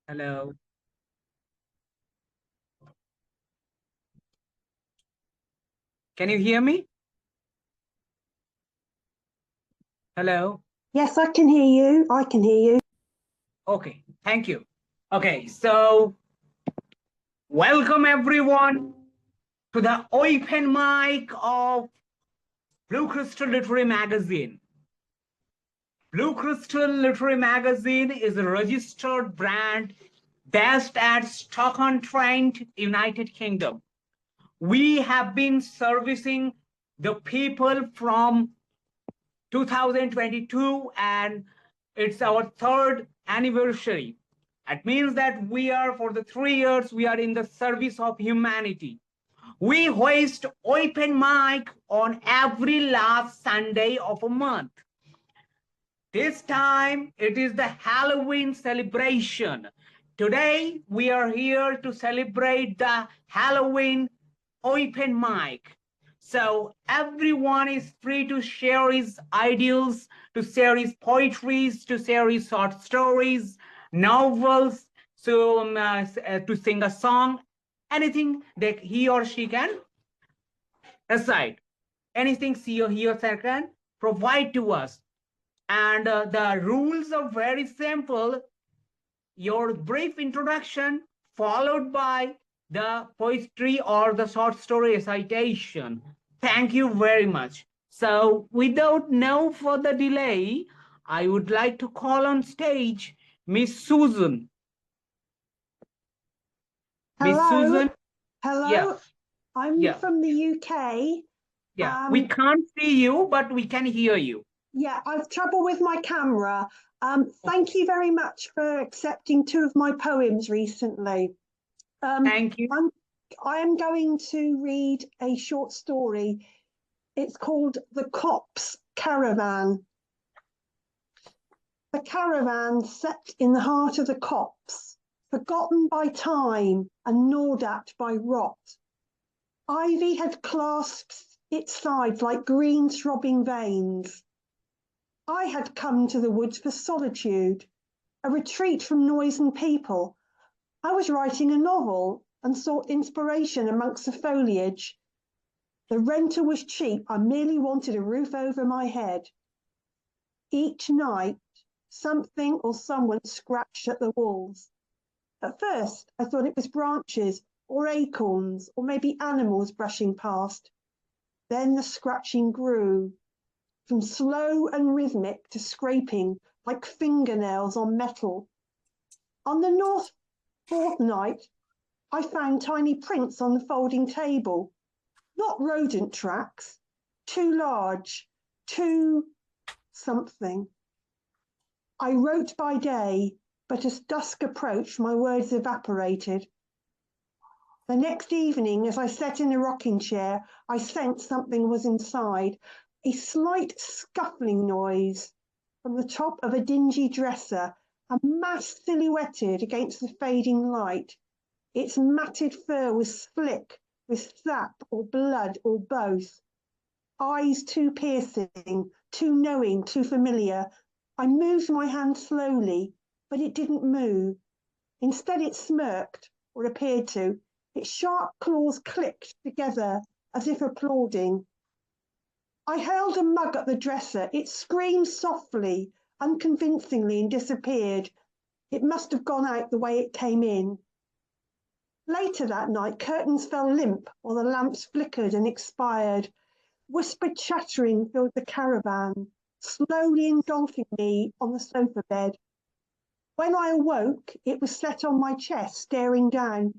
Hello. Can you hear me? Hello. Yes, I can hear you. I can hear you. Okay, thank you. Okay, so welcome everyone to the open mic of Blue Crystal Literary Magazine. Blue Crystal Literary Magazine is a registered brand based at Stoke-on-Trent, United Kingdom. We have been servicing the people from 2022 and it's our third anniversary. It means that we are, for the 3 years, we are in the service of humanity. We host open mic on every last Sunday of a month. This time it is the Halloween celebration. Today we are here to celebrate the Halloween open mic. So everyone is free to share his ideals, to share his poetries, to share his short stories, novels, to sing a song, anything that he or she can decide, anything he or she can provide to us. And the rules are very simple. Your brief introduction followed by the poetry or the short story recitation. Thank you very much. So without no further delay, I would like to call on stage Miss Susan. Miss Hello. Susan. Hello. Yeah. I'm from the UK. Yeah. We can't see you, but we can hear you. Yeah, I've trouble with my camera. Thank you very much for accepting two of my poems recently. Thank you. I am going to read a short story. It's called The Copse Caravan. The caravan set in the heart of the copse, forgotten by time and gnawed at by rot. Ivy had clasped its sides like green throbbing veins. I had come to the woods for solitude, a retreat from noise and people. I was writing a novel and sought inspiration amongst the foliage. The renter was cheap. I merely wanted a roof over my head. Each night, something or someone scratched at the walls. At first, I thought it was branches or acorns or maybe animals brushing past. Then the scratching grew, from slow and rhythmic to scraping like fingernails on metal. On the fourth night, I found tiny prints on the folding table, not rodent tracks, too large, too something. I wrote by day, but as dusk approached, my words evaporated. The next evening, as I sat in a rocking chair, I sensed something was inside, a slight scuffling noise from the top of a dingy dresser, a mass silhouetted against the fading light. Its matted fur was slick with sap or blood or both. Eyes too piercing, too knowing, too familiar. I moved my hand slowly, but it didn't move. Instead, it smirked, or appeared to. Its sharp claws clicked together as if applauding. I hurled a mug at the dresser. It screamed softly, unconvincingly, and disappeared. It must have gone out the way it came in. Later that night, curtains fell limp while the lamps flickered and expired. Whispered chattering filled the caravan, slowly engulfing me on the sofa bed. When I awoke, it was set on my chest, staring down.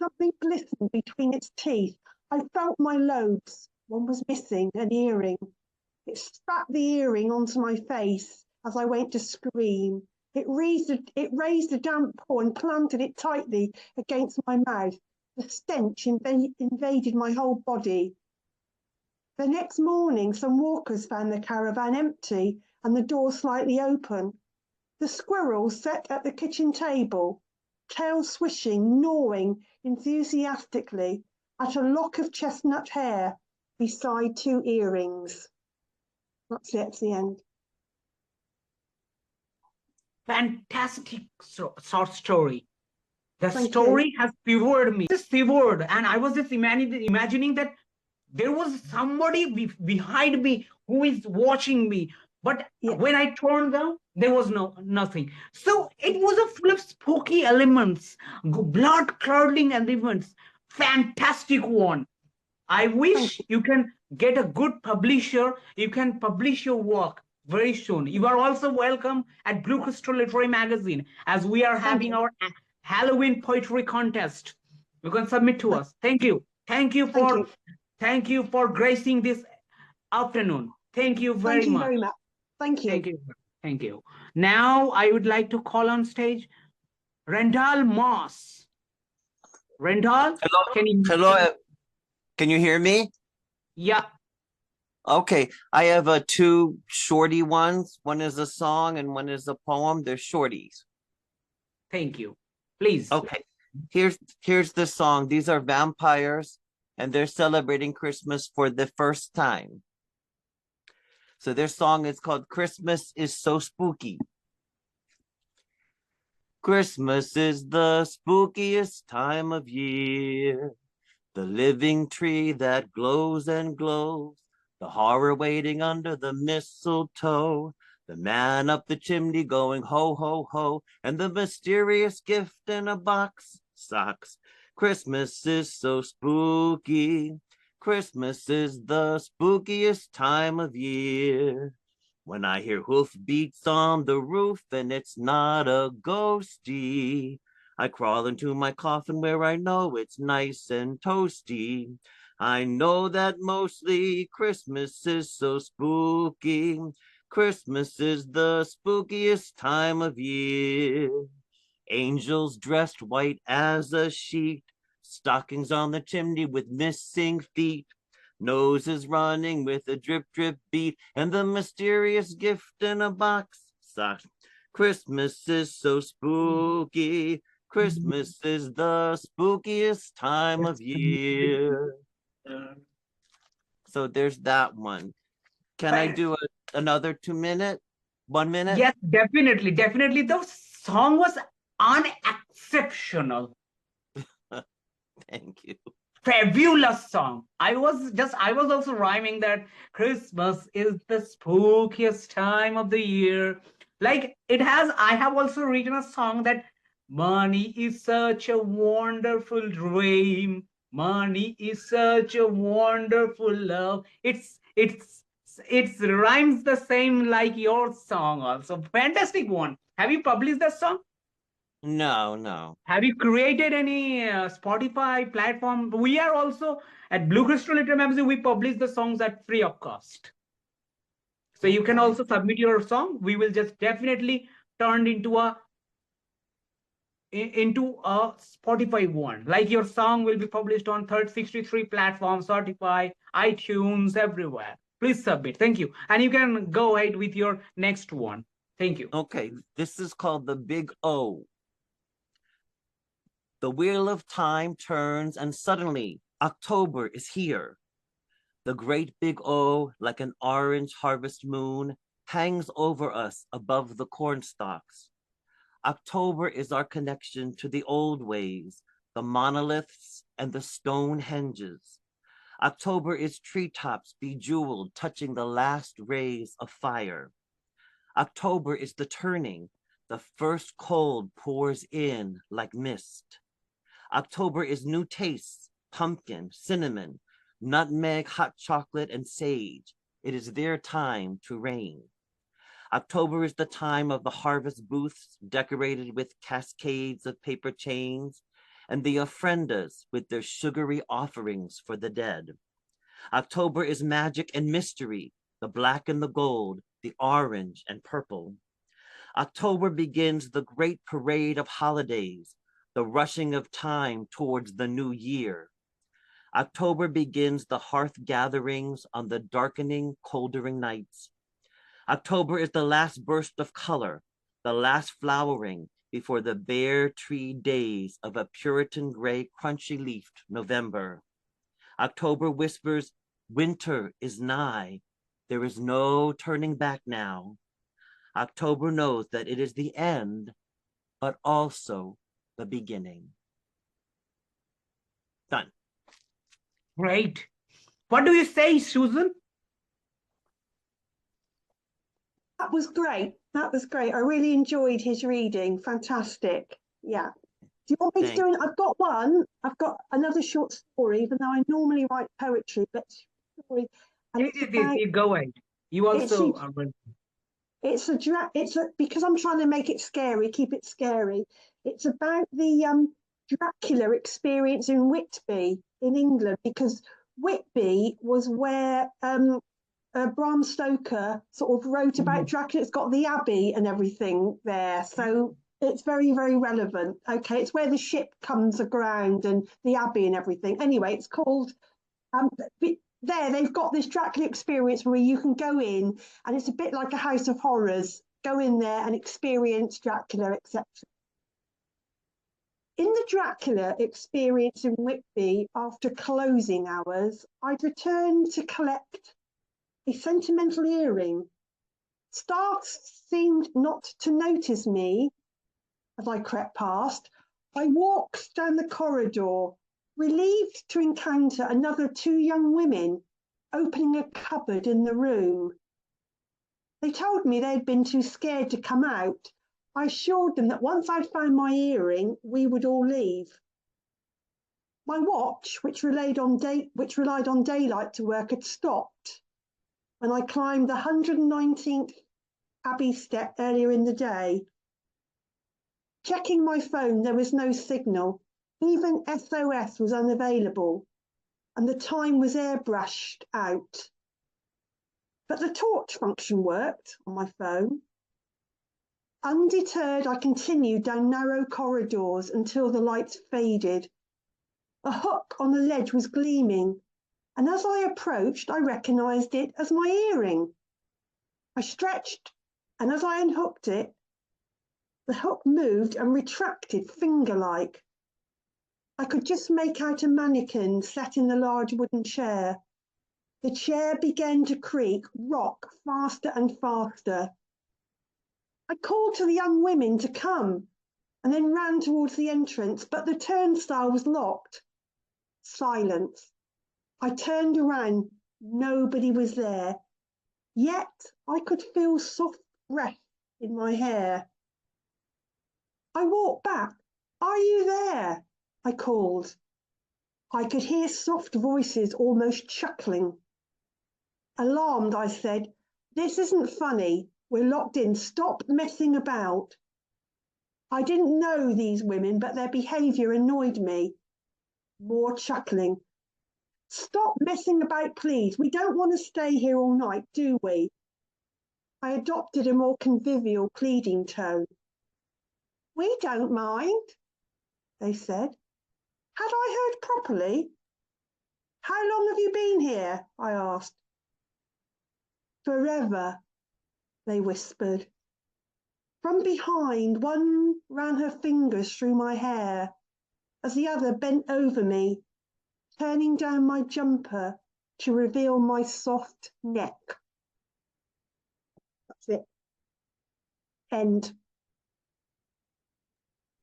Something glistened between its teeth. I felt my lobes. One was missing, an earring. It spat the earring onto my face as I went to scream. It raised a damp paw and planted it tightly against my mouth. The stench invaded my whole body. The next morning, some walkers found the caravan empty and the door slightly open. The squirrel sat at the kitchen table, tail swishing, gnawing enthusiastically at a lock of chestnut hair beside two earrings. That's it, it's the end. fantastic short story. The Thank story has fevered me. Just fevered, and I was just imagining that there was somebody behind me who is watching me. But when I turned down, there was nothing. So it was a full of spooky elements, blood curdling elements. Fantastic one. I wish you can get a good publisher. You can publish your work very soon. You are also welcome at Blue Crystal Literary Magazine as we are having our Halloween poetry contest. You can submit to us. Thank you. Thank you for gracing this afternoon. Thank you very much. Thank you. Thank you. Thank you. Now I would like to call on stage Randal El Mars. Randal, Hello. Can you hear me? Yeah. Okay. I have two shorty ones. One is a song and one is a poem. They're shorties. Thank you. Please. Okay. Here's the song. These are vampires and they're celebrating Christmas for the first time. So their song is called Christmas is So Spooky. Christmas is the spookiest time of year. The living tree that glows and glows, the horror waiting under the mistletoe, the man up the chimney going ho, ho, ho, and the mysterious gift in a box, socks. Christmas is so spooky. Christmas is the spookiest time of year. When I hear hoofbeats on the roof and it's not a ghosty, I crawl into my coffin where I know it's nice and toasty. I know that mostly Christmas is so spooky. Christmas is the spookiest time of year. Angels dressed white as a sheet, stockings on the chimney with missing feet. Noses running with a drip, drip beat, and the mysterious gift in a box. Socks. Christmas is so spooky. Christmas is the spookiest time of year. So there's that one. Can I do another 2 minute? 1 minute? Yes, definitely. Definitely. The song was unexceptional. Thank you. Fabulous song. I was also rhyming that Christmas is the spookiest time of the year. Like I have also written a song that money is such a wonderful dream. Money is such a wonderful love. It's rhymes the same like your song also. Fantastic one. Have you published that song? No. Have you created any Spotify platform? We are also at Blue Crystal Literary Magazine. We publish the songs at free of cost. So you can also submit your song. We will just definitely turn into a Spotify one. Like your song will be published on 63 platforms, Spotify, iTunes, everywhere. Please submit. Thank you. And you can go ahead with your next one. Thank you. Okay, this is called the Big O. The wheel of time turns and suddenly October is here. The great big O, like an orange harvest moon, hangs over us above the corn stalks. October is our connection to the old ways, the monoliths and the stone henges. October is treetops bejeweled, touching the last rays of fire. October is the turning. The first cold pours in like mist. October is new tastes, pumpkin, cinnamon, nutmeg, hot chocolate, and sage. It is their time to reign. October is the time of the harvest booths decorated with cascades of paper chains and the ofrendas with their sugary offerings for the dead. October is magic and mystery, the black and the gold, the orange and purple. October begins the great parade of holidays, the rushing of time towards the new year. October begins the hearth gatherings on the darkening, coldering nights. October is the last burst of color, the last flowering before the bare tree days of a Puritan gray, crunchy-leafed November. October whispers, winter is nigh. There is no turning back now. October knows that it is the end, but also the beginning. Done. Great. What do you say, Susan? That was great. That was great. I really enjoyed his reading. Fantastic. Yeah. Do you want me to do it? I've got one. I've got another short story, even though I normally write poetry, but story. And it's about, Go ahead. You also are. because I'm trying to make it scary, keep it scary. It's about the Dracula experience in Whitby in England, because Whitby was where Bram Stoker sort of wrote about Dracula. It's got the Abbey and everything there. So it's very, very relevant. Okay, it's where the ship comes aground and the Abbey and everything. Anyway, it's called, there they've got this Dracula experience where you can go in and it's a bit like a House of Horrors. Go in there and experience Dracula, etc. In the Dracula experience in Whitby, after closing hours, I'd returned to collect a sentimental earring. Staff seemed not to notice me as I crept past. I walked down the corridor, relieved to encounter another two young women opening a cupboard in the room. They told me they'd been too scared to come out. I assured them that once I'd found my earring, we would all leave. My watch, which relied on daylight to work, had stopped when I climbed the 119th Abbey step earlier in the day. Checking my phone, there was no signal. Even SOS was unavailable, and the time was airbrushed out. But the torch function worked on my phone. Undeterred, I continued down narrow corridors until the lights faded. A hook on the ledge was gleaming, and as I approached, I recognised it as my earring. I stretched, and as I unhooked it, the hook moved and retracted finger-like. I could just make out a mannequin sat in the large wooden chair. The chair began to creak, rock faster and faster. I called to the young women to come and then ran towards the entrance, but the turnstile was locked. Silence. I turned around. Nobody was there. Yet I could feel soft breath in my hair. I walked back. Are you there? I called. I could hear soft voices almost chuckling. Alarmed, I said, "This isn't funny. We're locked in. Stop messing about." I didn't know these women, but their behaviour annoyed me. More chuckling. "Stop messing about, please. We don't want to stay here all night, do we?" I adopted a more convivial, pleading tone. "We don't mind," they said. Had I heard properly? "How long have you been here?" I asked. "Forever," they whispered. From behind, one ran her fingers through my hair as the other bent over me, turning down my jumper to reveal my soft neck. That's it. End.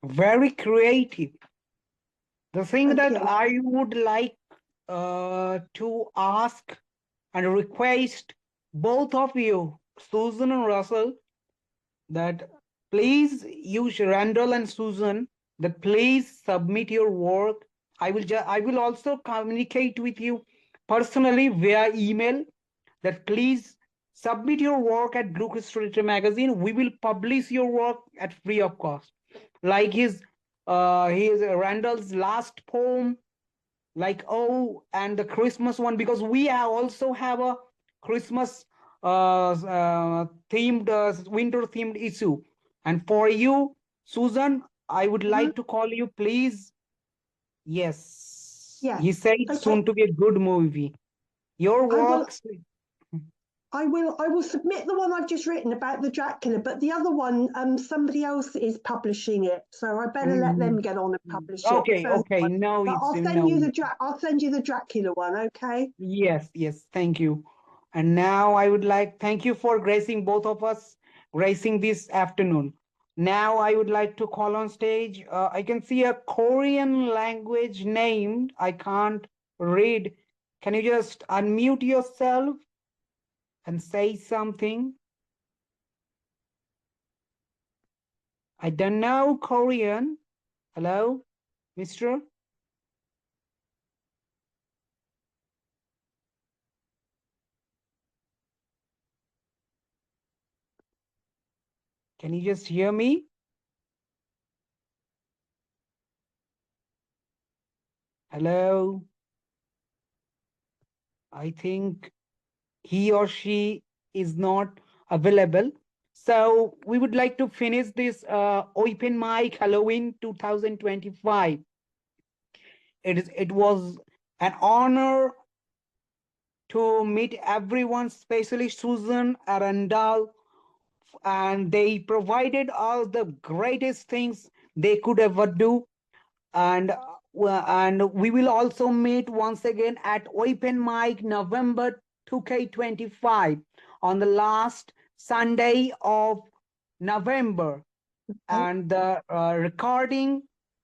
Very creative. The thing Thank that you. I would like to ask and request both of you, Susan and Russell, that please use Randall and Susan, that please submit your work. I will also communicate with you personally via email, that please submit your work at Blue Crystal Literature Magazine. We will publish your work at free of cost. Like his Randall's last poem, like and the Christmas one, because we also have a Christmas themed winter themed issue. And for you, Susan, I would like to call you, please. Yes. Yeah. He said Okay. soon to be a good movie. Your works. I will submit the one I've just written about the Dracula, but the other one, somebody else is publishing it, so I better let them get on and publish it. Okay, okay. No, But I'll send you the Dracula one, okay? Yes, yes. Thank you. And now I would like thank you for gracing both of us gracing this afternoon. Now I would like to call on stage. I can see a Korean language name. I can't read. Can you just unmute yourself and say something? I don't know Korean. Hello, mister? Can you just hear me? Hello? I think he or she is not available. So we would like to finish this open mic Halloween 2025. It was an honor to meet everyone, especially Susan Arundel, and they provided all the greatest things they could ever do. And we will also meet once again at open mic November 2K25 on the last Sunday of November. And the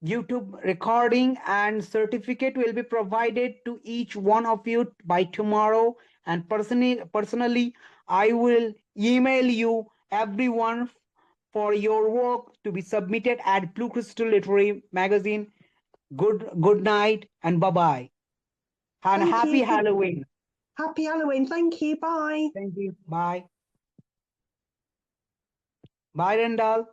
YouTube recording and certificate will be provided to each one of you by tomorrow. And personally, I will email you everyone for your work to be submitted at Blue Crystal Literary Magazine. Good night and bye-bye. And Thank happy you. Halloween. Happy Halloween. Thank you. Bye. Thank you. Bye. Bye, Randal.